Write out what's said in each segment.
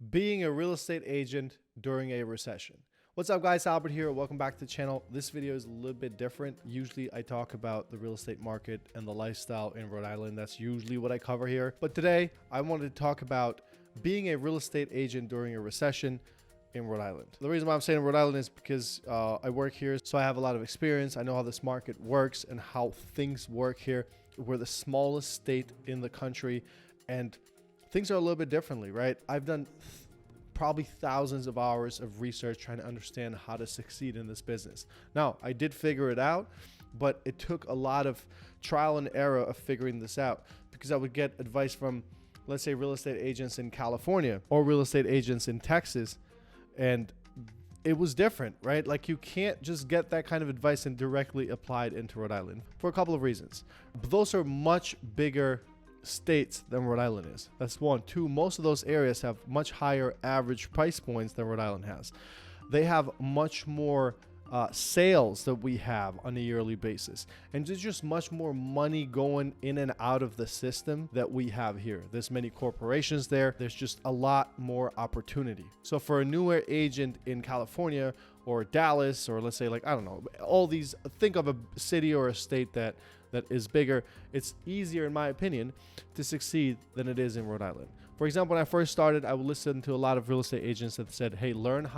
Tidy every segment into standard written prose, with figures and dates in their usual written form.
Being a real estate agent during a recession. What's up, guys? Albert here. Welcome back to the channel. This video is a little bit different. Usually I talk about the real estate market and the lifestyle in Rhode Island. That's usually what I cover here. But today I wanted to talk about being a real estate agent during a recession in Rhode Island. The reason why I'm saying Rhode Island is because I work here, so I have a lot of experience. I know how this market works and how things work here. We're the smallest state in the country, and things are a little bit differently, right? I've done probably thousands of hours of research trying to understand how to succeed in this business. Now, I did figure it out, but it took a lot of trial and error of figuring this out, because I would get advice from, let's say, real estate agents in California or real estate agents in Texas, and it was different, right? Like, you can't just get that kind of advice and directly apply it into Rhode Island for a couple of reasons. But those are much bigger states than Rhode Island is. That's one. Two, most of those areas have much higher average price points than Rhode Island has. They have much more sales that we have on a yearly basis, and there's just much more money going in and out of the system that we have here. There's many corporations there. There's just a lot more opportunity. So for a newer agent in California or Dallas, or let's say, like, I don't know, all these, think of a city or a state that is bigger, it's easier, in my opinion, to succeed than it is in Rhode Island. For example, when I first started, I would listen to a lot of real estate agents that said, hey, learn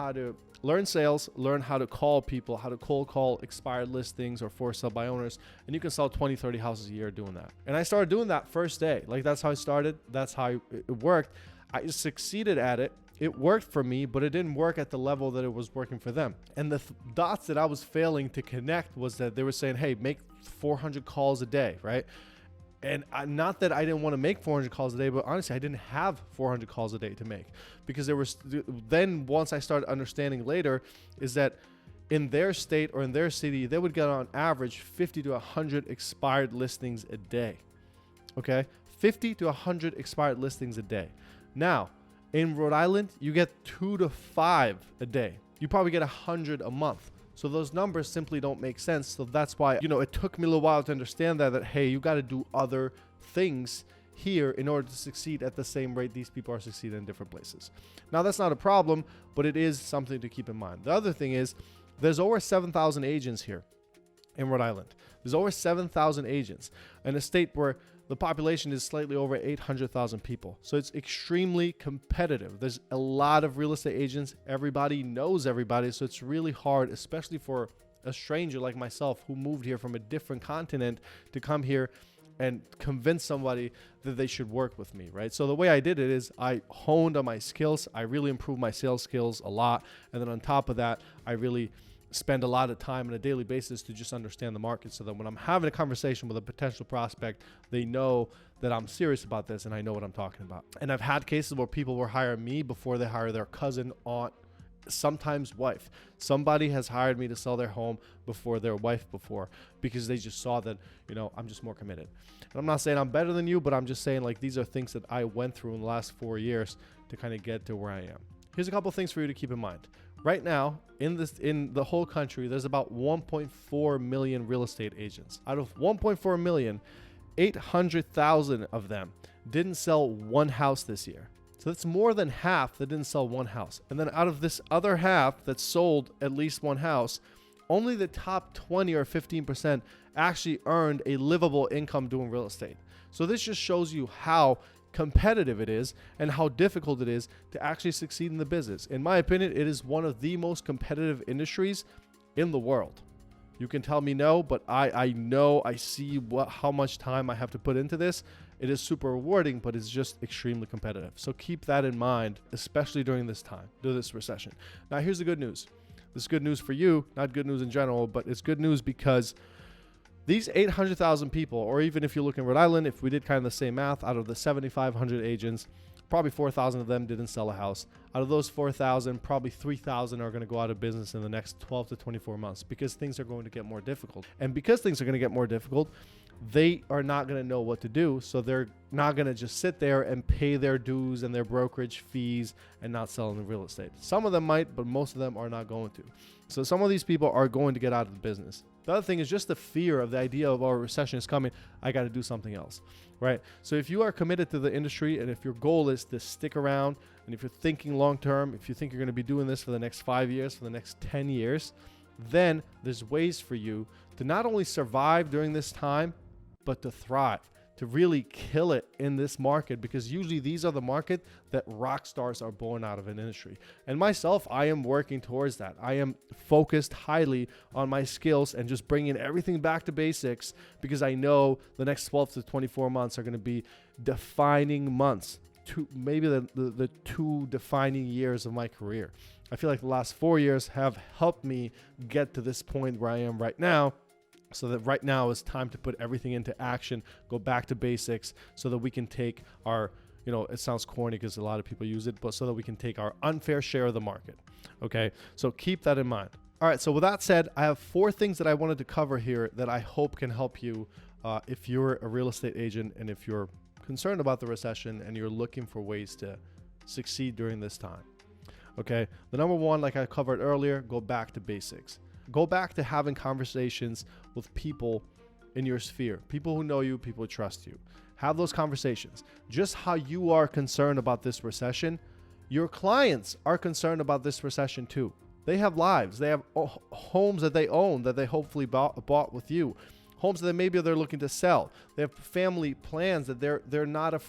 sales, learn how to call people, how to cold call expired listings or for sale by owners, and you can sell 20, 30 houses a year doing that. And I started doing that first day. Like, that's how I started. That's how it worked. I just succeeded at it. It worked for me, but it didn't work at the level that it was working for them. And the dots that I was failing to connect was that they were saying, hey, make 400 calls a day, right? And not that I didn't want to make 400 calls a day, but honestly, I didn't have 400 calls a day to make, because there was, then once I started understanding later, is that in their state or in their city, they would get on average 50 to 100 expired listings a day. Okay, 50 to 100 expired listings a day. Now, in Rhode Island, you get 2 to 5 a day. You probably get 100 a month. So those numbers simply don't make sense. So that's why, it took me a little while to understand that hey, you got to do other things here in order to succeed at the same rate these people are succeeding in different places. Now, that's not a problem, but it is something to keep in mind. The other thing is, there's over 7,000 agents here in Rhode Island. There's over 7,000 agents in a state where the population is slightly over 800,000 people. So it's extremely competitive. There's a lot of real estate agents. Everybody knows everybody. So it's really hard, especially for a stranger like myself who moved here from a different continent, to come here and convince somebody that they should work with me, right? So the way I did it is I honed on my skills. I really improved my sales skills a lot. And then on top of that, I really spend a lot of time on a daily basis to just understand the market, so that when I'm having a conversation with a potential prospect, they know that I'm serious about this and I know what I'm talking about. And I've had cases where people will hire me before they hire their cousin, aunt, sometimes wife. Somebody has hired me to sell their home before their wife because they just saw that, I'm just more committed. And I'm not saying I'm better than you, but I'm just saying, like, these are things that I went through in the last 4 years to kind of get to where I am. Here's a couple of things for you to keep in mind. Right now, in the whole country, there's about 1.4 million real estate agents. Out of 1.4 million, 800,000 of them didn't sell one house this year. So that's more than half that didn't sell one house. And then out of this other half that sold at least one house, only the top 20 or 15% actually earned a livable income doing real estate. So this just shows you how competitive it is and how difficult it is to actually succeed in the business. In my opinion, it is one of the most competitive industries in the world. You can tell me no, but I know, I see how much time I have to put into this. It is super rewarding, but it's just extremely competitive. So keep that in mind, especially during this time, during this recession. Now, here's the good news. This is good news for you, not good news in general, but it's good news because these 800,000 people, or even if you look in Rhode Island, if we did kind of the same math, out of the 7,500 agents, probably 4,000 of them didn't sell a house. Out of those 4,000, probably 3,000 are going to go out of business in the next 12 to 24 months, because things are going to get more difficult. And because things are going to get more difficult, they are not going to know what to do. So they're not going to just sit there and pay their dues and their brokerage fees and not sell in the real estate. Some of them might, but most of them are not going to. So some of these people are going to get out of the business. The other thing is just the fear of the idea of, our recession is coming, I got to do something else, right? So if you are committed to the industry, and if your goal is to stick around, and if you're thinking long-term, if you think you're going to be doing this for the next 5 years, for the next 10 years, then there's ways for you to not only survive during this time, but to thrive, to really kill it in this market, because usually these are the market that rock stars are born out of an industry. And myself, I am working towards that. I am focused highly on my skills and just bringing everything back to basics, because I know the next 12 to 24 months are going to be defining months, maybe the 2 defining years of my career. I feel like the last 4 years have helped me get to this point where I am right now. So that right now is time to put everything into action, go back to basics, so that we can take our, it sounds corny because a lot of people use it, but so that we can take our unfair share of the market. Okay, so keep that in mind. All right, so with that said, I have 4 things that I wanted to cover here that I hope can help you if you're a real estate agent and if you're concerned about the recession and you're looking for ways to succeed during this time. Okay, the number 1, like I covered earlier, go back to basics. Go back to having conversations with people in your sphere, people who know you, people who trust you. Have those conversations. Just how you are concerned about this recession, your clients are concerned about this recession too. They have lives. They have homes that they own that they hopefully bought with you. Homes that maybe they're looking to sell. They have family plans that they're not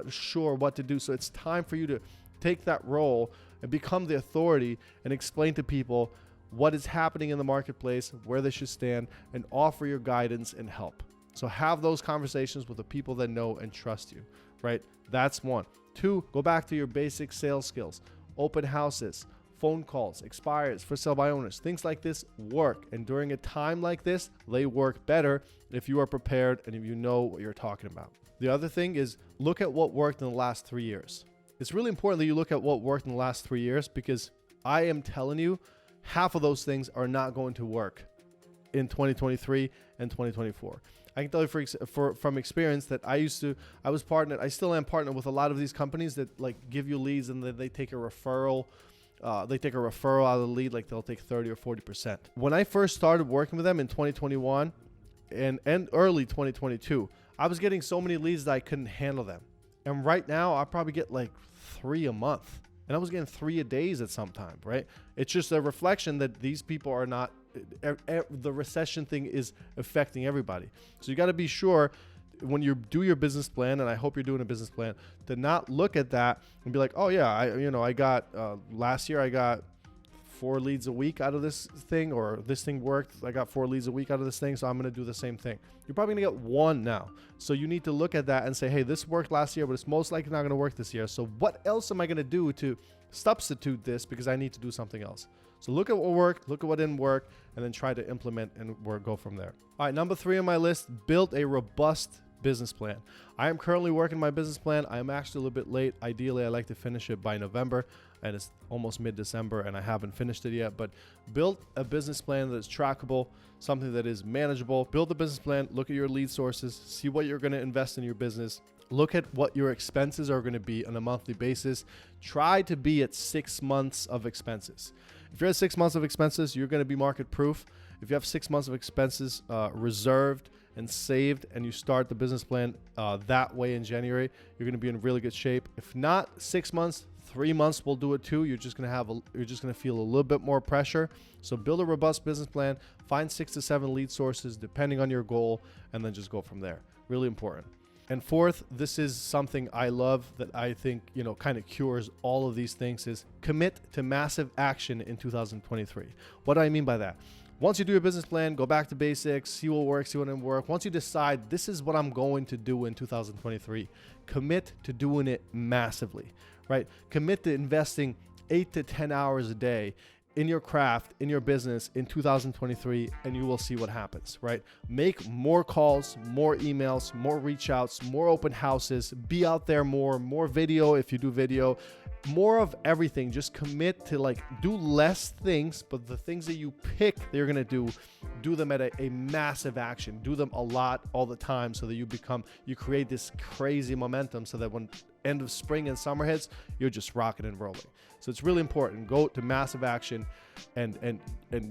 sure what to do. So it's time for you to take that role and become the authority and explain to people what is happening in the marketplace, where they should stand, and offer your guidance and help. So have those conversations with the people that know and trust you, right? That's 1. 2, go back to your basic sales skills. Open houses, phone calls, expires, for sale by owners, things like this work. And during a time like this, they work better if you are prepared and if you know what you're talking about. The other thing is look at what worked in the last 3 years. It's really important that you look at what worked in the last 3 years, because I am telling you, half of those things are not going to work in 2023 and 2024. I can tell you from experience that I still am partnered with a lot of these companies that like give you leads and then they take a referral. They take a referral out of the lead, like they'll take 30 or 40%. When I first started working with them in 2021 and early 2022, I was getting so many leads that I couldn't handle them. And right now I probably get like 3 a month. And I was getting 3 a day at some time, right? It's just a reflection that these people are not, the recession thing is affecting everybody. So you got to be sure when you do your business plan, and I hope you're doing a business plan, to not look at that and be like, oh yeah, I got, last year I got 4 leads a week out of this thing, or this thing worked. I got 4 leads a week out of this thing, so I'm going to do the same thing. You're probably going to get 1 now. So you need to look at that and say, hey, this worked last year, but it's most likely not going to work this year. So what else am I going to do to substitute this, because I need to do something else? So look at what worked, look at what didn't work, and then try to implement and go from there. All right, number 3 on my list, build a robust business plan. I am currently working my business plan. I am actually a little bit late. Ideally, I like to finish it by November, and it's almost mid-December and I haven't finished it yet. But build a business plan that is trackable, something that is manageable. Build a business plan, look at your lead sources, see what you're going to invest in your business. Look at what your expenses are going to be on a monthly basis. Try to be at 6 months of expenses. If you're at 6 months of expenses, you're going to be market proof. If you have 6 months of expenses reserved and saved, and you start the business plan that way in January, you're going to be in really good shape. If not 6 months, 3 months will do it too. You're just going to feel a little bit more pressure. So build a robust business plan, find 6 to 7 lead sources depending on your goal, and then just go from there. Really important. And 4th, this is something I love that I think, kind of cures all of these things, is commit to massive action in 2023. What do I mean by that? Once you do your business plan, go back to basics, see what works, see what didn't work. Once you decide this is what I'm going to do in 2023, commit to doing it massively, right? Commit to investing 8 to 10 hours a day in your craft, in your business in 2023, and you will see what happens, right? Make more calls, more emails, more reach outs, more open houses, be out there more video if you do video, more of everything. Just commit to like do less things, but the things that you pick that you're gonna do them at a massive action. Do them a lot all the time so that you create this crazy momentum so that when end of spring and summer hits, you're just rocking and rolling. So it's really important. Go to massive action and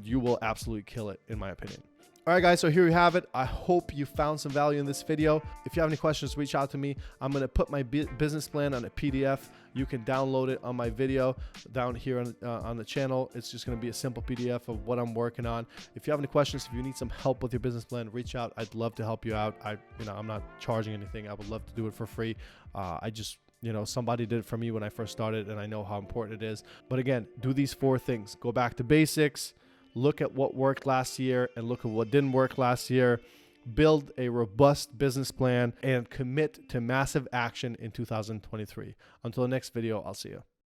you will absolutely kill it, in my opinion. All right, guys, so here you have it. I hope you found some value in this video. If you have any questions, reach out to me. I'm going to put my business plan on a PDF. You can download it on my video down here on the channel. It's just going to be a simple PDF of what I'm working on. If you have any questions, if you need some help with your business plan, reach out. I'd love to help you out. I'm not charging anything. I would love to do it for free. Somebody did it for me when I first started, and I know how important it is. But again, do these 4 things. Go back to basics. Look at what worked last year and look at what didn't work last year. Build a robust business plan and commit to massive action in 2023. Until the next video, I'll see you.